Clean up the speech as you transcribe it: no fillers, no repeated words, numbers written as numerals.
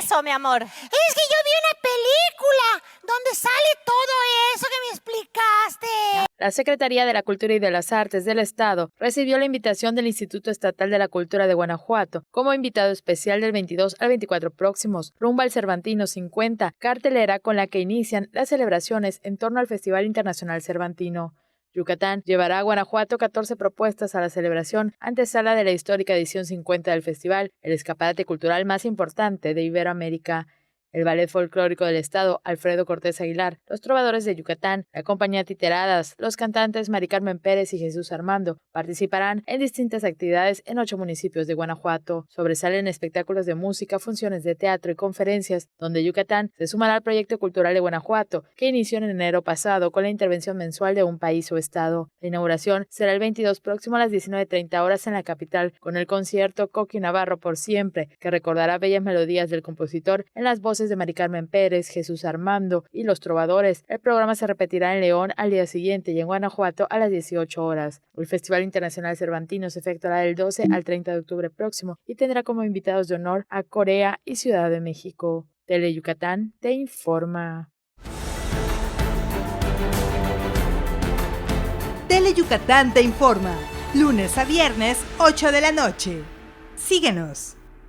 eso, mi amor? Es que yo vi una película donde sale todo eso que me explicaste. La Secretaría de la Cultura y de las Artes del Estado recibió la invitación del Instituto Estatal de la Cultura de Guanajuato como invitado especial del 22 al 24 próximos, rumbo al Cervantino 50, cartelera con la que inician las celebraciones en torno al Festival Internacional Cervantino. Yucatán llevará a Guanajuato 14 propuestas a la celebración, antesala de la histórica edición 50 del festival, el escaparate cultural más importante de Iberoamérica. El Ballet Folclórico del Estado, Alfredo Cortés Aguilar, los Trovadores de Yucatán, la Compañía Titeradas, los cantantes Mari Carmen Pérez y Jesús Armando participarán en distintas actividades en 8 municipios de Guanajuato. Sobresalen espectáculos de música, funciones de teatro y conferencias, donde Yucatán se sumará al proyecto cultural de Guanajuato, que inició en enero pasado con la intervención mensual de un país o estado. La inauguración será el 22 próximo a las 19:30 horas en la capital, con el concierto Coqui Navarro por siempre, que recordará bellas melodías del compositor en las voces de Mari Carmen Pérez, Jesús Armando y los Trovadores. El programa se repetirá en León al día siguiente y en Guanajuato a las 18 horas. El Festival Internacional Cervantino se efectuará del 12 al 30 de octubre próximo y tendrá como invitados de honor a Corea y Ciudad de México. Tele Yucatán te informa. Tele Yucatán te informa, lunes a viernes, 8 de la noche. Síguenos.